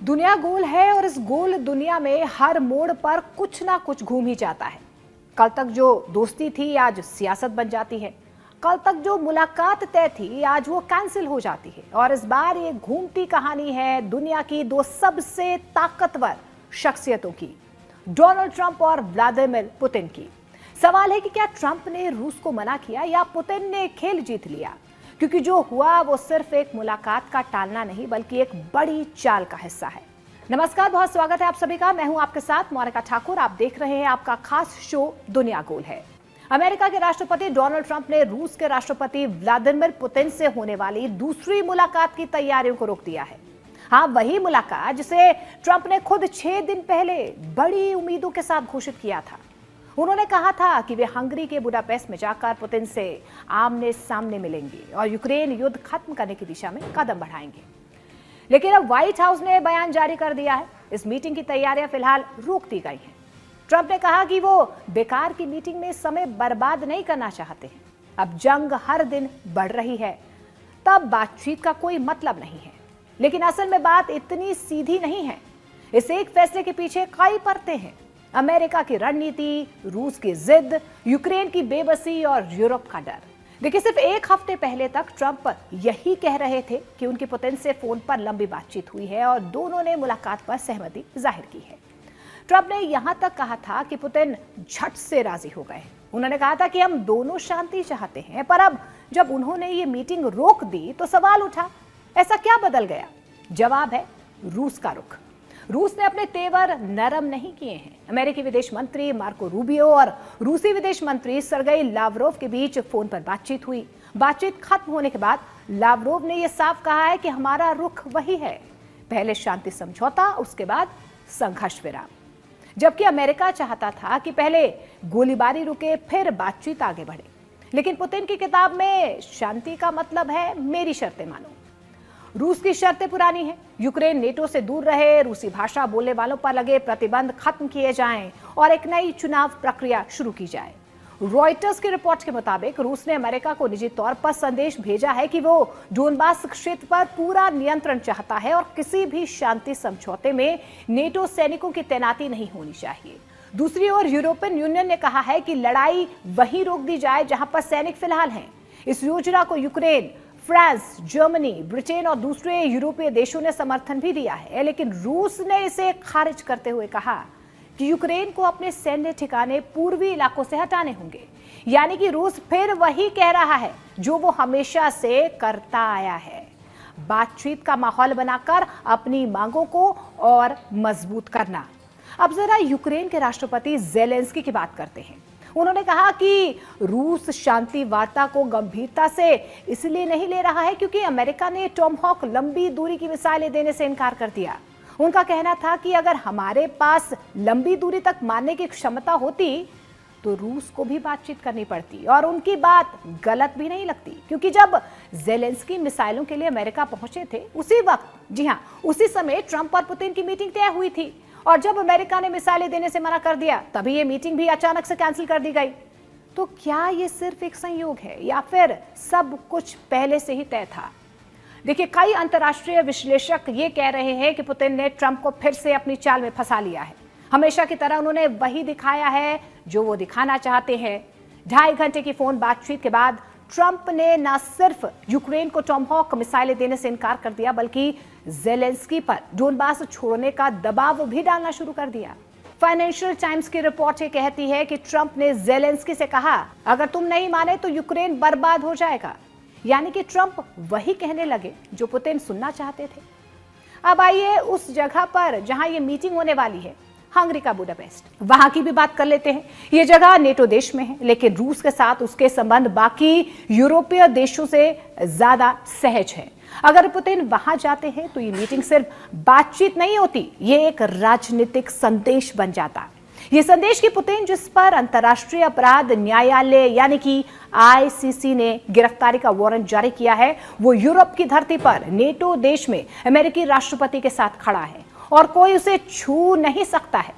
दुनिया गोल है और इस गोल दुनिया में हर मोड़ पर कुछ ना कुछ घूम ही जाता है। कल तक जो दोस्ती थी आज सियासत बन जाती है। कल तक जो मुलाकात तय थी आज वो कैंसिल हो जाती है। और इस बार ये घूमती कहानी है दुनिया की दो सबसे ताकतवर शख्सियतों की, डोनाल्ड ट्रंप और व्लादिमीर पुतिन की। सवाल है कि क्या ट्रंप ने रूस को मना किया या पुतिन ने खेल जीत लिया, क्योंकि जो हुआ वो सिर्फ एक मुलाकात का टालना नहीं बल्कि एक बड़ी चाल का हिस्सा है। नमस्कार, बहुत स्वागत है आप सभी का। मैं हूं आपके साथ मोनिका ठाकुर। आप देख रहे हैं आपका खास शो दुनिया गोल है। अमेरिका के राष्ट्रपति डोनाल्ड ट्रंप ने रूस के राष्ट्रपति व्लादिमीर पुतिन से होने वाली दूसरी मुलाकात की तैयारियों को रोक दिया है। हाँ, वही मुलाकात जिसे ट्रंप ने खुद 6 दिन पहले बड़ी उम्मीदों के साथ घोषित किया था। उन्होंने कहा था कि वे हंगरी के बुडापेस्ट में जाकर पुतिन से आमने सामने मिलेंगे और यूक्रेन युद्ध खत्म करने की दिशा में कदम बढ़ाएंगे। लेकिन अब व्हाइट हाउस ने बयान जारी कर दिया है। इस मीटिंग की तैयारियां फिलहाल रोक दी गई हैं। ट्रंप ने कहा कि वो बेकार की मीटिंग में समय बर्बाद नहीं करना चाहते हैं। अब जंग हर दिन बढ़ रही है, तब बातचीत का कोई मतलब नहीं है। लेकिन असल में बात इतनी सीधी नहीं है। इस एक फैसले के पीछे कई परतें हैं। अमेरिका की रणनीति, रूस की जिद, यूक्रेन की बेबसी और यूरोप का डर। देखिए, सिर्फ एक हफ्ते पहले तक ट्रंप यही कह रहे थे कि उनकी पुतिन से फोन पर लंबी बातचीत हुई है और दोनों ने मुलाकात पर सहमति जाहिर की है। ट्रंप ने यहां तक कहा था कि पुतिन झट से राजी हो गए। उन्होंने कहा था कि हम दोनों शांति चाहते हैं, पर अब जब उन्होंने ये मीटिंग रोक दी तो सवाल उठा, ऐसा क्या बदल गया? जवाब है रूस का रुख। रूस ने अपने तेवर नरम नहीं किए हैं। अमेरिकी विदेश मंत्री मार्को रूबियो और रूसी विदेश मंत्री सर्गेई लावरोव के बीच फोन पर बातचीत हुई। बातचीत खत्म होने के बाद लावरोव ने यह साफ कहा है कि हमारा रुख वही है, पहले शांति समझौता, उसके बाद संघर्ष विराम। जबकि अमेरिका चाहता था कि पहले गोलीबारी रुके फिर बातचीत आगे बढ़े। लेकिन पुतिन की किताब में शांति का मतलब है मेरी शर्तें मानो। रूस की शर्तें पुरानी हैं। यूक्रेन नेटो से दूर रहे, रूसी भाषा बोलने वालों पर लगे प्रतिबंध खत्म किए जाएं और एक नई चुनाव प्रक्रिया शुरू की जाए। रॉयटर्स की रिपोर्ट के मुताबिक रूस ने अमेरिका को निजी तौर पर संदेश भेजा है कि वो डोनबास क्षेत्र पर पूरा नियंत्रण चाहता है और किसी भी शांति समझौते में नेटो सैनिकों की तैनाती नहीं होनी चाहिए। दूसरी ओर यूरोपियन यूनियन ने कहा है कि लड़ाई वहीं रोक दी जाए जहां पर सैनिक फिलहाल हैं। इस योजना को यूक्रेन, फ्रांस, जर्मनी, ब्रिटेन और दूसरे यूरोपीय देशों ने समर्थन भी दिया है। लेकिन रूस ने इसे खारिज करते हुए कहा कि यूक्रेन को अपने सैन्य ठिकाने पूर्वी इलाकों से हटाने होंगे। यानी कि रूस फिर वही कह रहा है जो वो हमेशा से करता आया है, बातचीत का माहौल बनाकर अपनी मांगों को और मजबूत करना। अब जरा यूक्रेन के राष्ट्रपति ज़ेलेंस्की की बात करते हैं। उन्होंने कहा कि रूस शांति वार्ता को गंभीरता से इसलिए नहीं ले रहा है क्योंकि अमेरिका ने टॉमहॉक लंबी दूरी की मिसाइलें देने से इनकार कर दिया। उनका कहना था कि अगर हमारे पास लंबी दूरी तक मारने की क्षमता होती तो रूस को भी बातचीत करनी पड़ती और उनकी बात गलत भी नहीं लगती। क्योंकि जब ज़ेलेंस्की मिसाइलों के लिए अमेरिका पहुंचे थे उसी वक्त, जी हां, उसी समय ट्रंप और पुतिन की मीटिंग तय हुई थी और जब अमेरिका ने मिसाइलें देने से मना कर दिया तभी ये मीटिंग भी अचानक से कैंसिल कर दी गई। तो क्या ये सिर्फ एक संयोग है या फिर सब कुछ पहले से ही तय था? देखिए, कई अंतर्राष्ट्रीय विश्लेषक ये कह रहे हैं कि पुतिन ने ट्रंप को फिर से अपनी चाल में फंसा लिया है। हमेशा की तरह उन्होंने वही दिखाया है जो वो दिखाना चाहते हैं। 2.5 घंटे की फोन बातचीत के बाद ट्रंप ने न सिर्फ यूक्रेन को टॉमहॉक मिसाइलें देने से इनकार कर दिया बल्कि ज़ेलेंस्की पर डोनबास छोड़ने का दबाव भी डालना शुरू कर दिया। फाइनेंशियल टाइम्स की रिपोर्ट ये कहती है कि ट्रंप ने ज़ेलेंस्की से कहा, अगर तुम नहीं माने तो यूक्रेन बर्बाद हो जाएगा। यानी कि ट्रंप वही कहने लगे जो पुतिन सुनना चाहते थे। अब आइए उस जगह पर जहां ये मीटिंग होने वाली है, हंगरी का बुडापेस्ट, वहां की भी बात कर लेते हैं। ये जगह नेटो देश में है, लेकिन रूस के साथ उसके संबंध बाकी यूरोपीय देशों से ज्यादा सहज है। अगर पुतिन वहां जाते हैं तो ये मीटिंग सिर्फ बातचीत नहीं होती, ये एक राजनीतिक संदेश बन जाता। ये संदेश कि पुतिन, जिस पर अंतर्राष्ट्रीय अपराध न्यायालय यानी कि आईसीसी ने गिरफ्तारी का वारंट जारी किया है, वो यूरोप की धरती पर नेटो देश में अमेरिकी राष्ट्रपति के साथ खड़ा है और कोई उसे छू नहीं सकता है।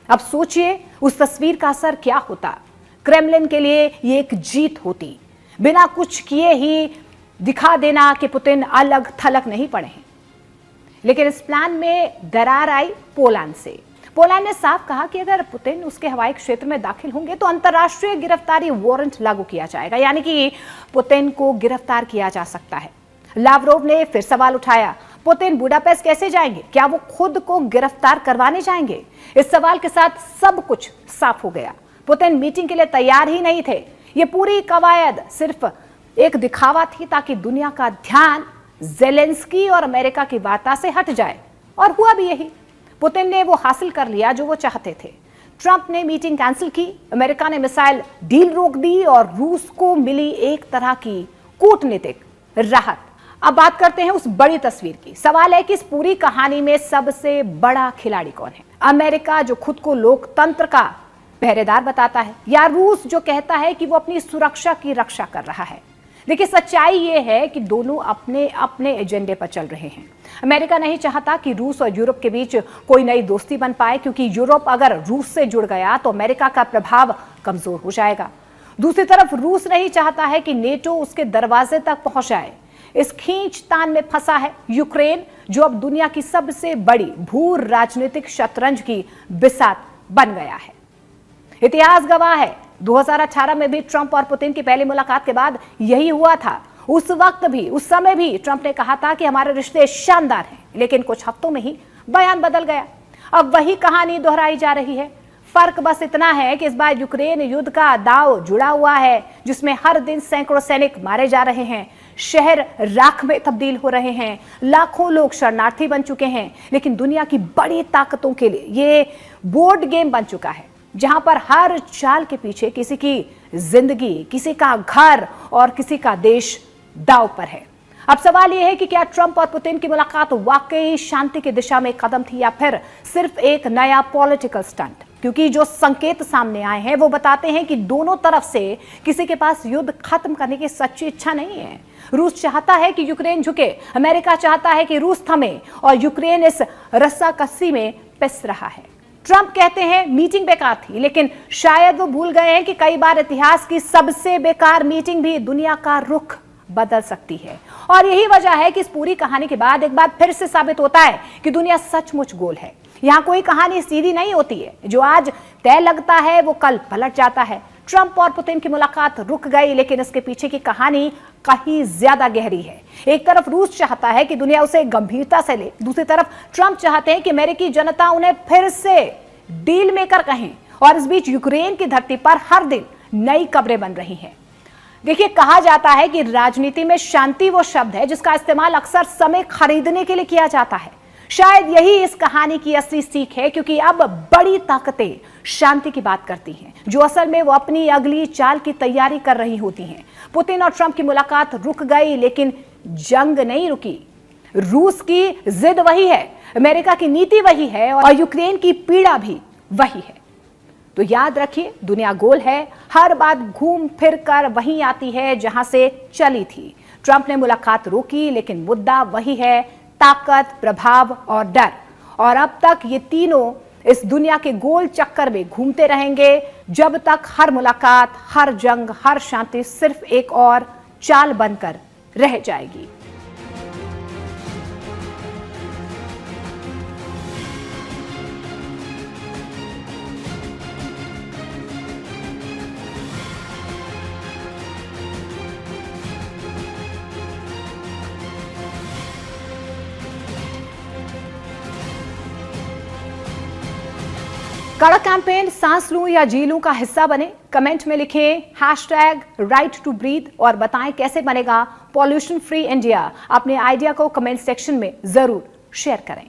अब सोचिए उस तस्वीर का असर क्या होता। क्रेमलिन के लिए ये एक जीत होती। बिना कुछ किए ही दिखा देना कि पुतिन अलग थलग नहीं पड़े हैं। लेकिन इस प्लान में दरार आई पोलैंड से। पोलैंड ने साफ कहा कि अगर पुतिन उसके हवाई क्षेत्र में दाखिल होंगे तो अंतर्राष्ट्रीय गिरफ्तारी वारंट लागू किया जाएगा, यानी कि पुतिन को गिरफ्तार किया जा सकता है। लावरोव ने फिर सवाल उठाया, पुतिन बुडापेस्ट कैसे जाएंगे? क्या वो खुद को गिरफ्तार करवाने जाएंगे? इस सवाल के साथ सब कुछ साफ हो गया। पुतिन मीटिंग के लिए तैयार ही नहीं थे। ये पूरी कवायद सिर्फ एक दिखावा थी ताकि दुनिया का ध्यान ज़ेलेंस्की और अमेरिका की वार्ता से हट जाए, और हुआ भी यही। पुतिन ने वो हासिल कर लिया जो वो चाहते थे। ट्रंप ने मीटिंग कैंसिल की, अमेरिका ने मिसाइल डील रोक दी और रूस को मिली एक तरह की कूटनीतिक राहत। अब बात करते हैं उस बड़ी तस्वीर की। सवाल है कि इस पूरी कहानी में सबसे बड़ा खिलाड़ी कौन है? अमेरिका जो खुद को लोकतंत्र का पहरेदार बताता है, या रूस जो कहता है कि वो अपनी सुरक्षा की रक्षा कर रहा है? देखिए, सच्चाई ये है कि दोनों अपने अपने एजेंडे पर चल रहे हैं। अमेरिका नहीं चाहता कि रूस और यूरोप के बीच कोई नई दोस्ती बन पाए, क्योंकि यूरोप अगर रूस से जुड़ गया तो अमेरिका का प्रभाव कमजोर हो जाएगा। दूसरी तरफ रूस नहीं चाहता है कि नेटो उसके दरवाजे तक पहुंच जाए। इस खींचतान में फंसा है यूक्रेन, जो अब दुनिया की सबसे बड़ी भू राजनीतिक शतरंज की बिसात बन गया है। इतिहास गवाह है, 2018 में भी ट्रंप और पुतिन की पहली मुलाकात के बाद यही हुआ था। उस समय भी ट्रंप ने कहा था कि हमारे रिश्ते शानदार हैं, लेकिन कुछ हफ्तों में ही बयान बदल गया। अब वही कहानी दोहराई जा रही है। फर्क बस इतना है कि इस बार यूक्रेन युद्ध का दांव जुड़ा हुआ है, जिसमें हर दिन सैकड़ों सैनिक मारे जा रहे हैं, शहर राख में तब्दील हो रहे हैं, लाखों लोग शरणार्थी बन चुके हैं। लेकिन दुनिया की बड़ी ताकतों के लिए ये बोर्ड गेम बन चुका है, जहां पर हर चाल के पीछे किसी की जिंदगी, किसी का घर और किसी का देश दांव पर है। अब सवाल यह है कि क्या ट्रंप और पुतिन की मुलाकात वाकई शांति की दिशा में कदम थी, या फिर सिर्फ एक नया पॉलिटिकल स्टंट? क्योंकि जो संकेत सामने आए हैं वो बताते हैं कि दोनों तरफ से किसी के पास युद्ध खत्म करने की सच्ची इच्छा नहीं है। रूस चाहता है कि यूक्रेन झुके, अमेरिका चाहता है कि रूस थमे, और यूक्रेन इस रस्साकसी में पिस रहा है। ट्रंप कहते हैं मीटिंग बेकार थी, लेकिन शायद वो भूल गए हैं कि कई बार इतिहास की सबसे बेकार मीटिंग भी दुनिया का रुख बदल सकती है। और यही वजह है कि इस पूरी कहानी के बाद एक बार फिर से साबित होता है कि दुनिया सचमुच गोल है। यहाँ कोई कहानी सीधी नहीं होती है। जो आज तय लगता है वो कल पलट जाता है। ट्रंप और पुतिन की मुलाकात रुक गई, लेकिन इसके पीछे की कहानी कहीं ज्यादा गहरी है। एक तरफ रूस चाहता है कि दुनिया उसे गंभीरता से ले, दूसरी तरफ ट्रंप चाहते हैं कि अमेरिकी जनता उन्हें फिर से डील मेकर कहें, और इस बीच यूक्रेन की धरती पर हर दिन नई खबरें बन रही हैं। देखिए, कहा जाता है कि राजनीति में शांति वो शब्द है जिसका इस्तेमाल अक्सर समय खरीदने के लिए किया जाता है। शायद यही इस कहानी की असली सीख है, क्योंकि अब बड़ी ताकतें शांति की बात करती हैं, जो असल में वो अपनी अगली चाल की तैयारी कर रही होती हैं। पुतिन और ट्रंप की मुलाकात रुक गई, लेकिन जंग नहीं रुकी। रूस की जिद वही है, अमेरिका की नीति वही है, और यूक्रेन की पीड़ा भी वही है। तो याद रखिए, दुनिया गोल है, हर बात घूम फिर कर वहीं आती है जहां से चली थी। ट्रंप ने मुलाकात रोकी, लेकिन मुद्दा वही है, ताकत, प्रभाव और डर। और अब तक ये तीनों इस दुनिया के गोल चक्कर में घूमते रहेंगे, जब तक हर मुलाकात, हर जंग, हर शांति सिर्फ एक और चाल बनकर रह जाएगी। कड़क कैंपेन सांस लूं या जी लूं का हिस्सा बने। कमेंट में लिखें #RightToBreathe और बताएं कैसे बनेगा पॉल्यूशन फ्री इंडिया। अपने आइडिया को कमेंट सेक्शन में जरूर शेयर करें।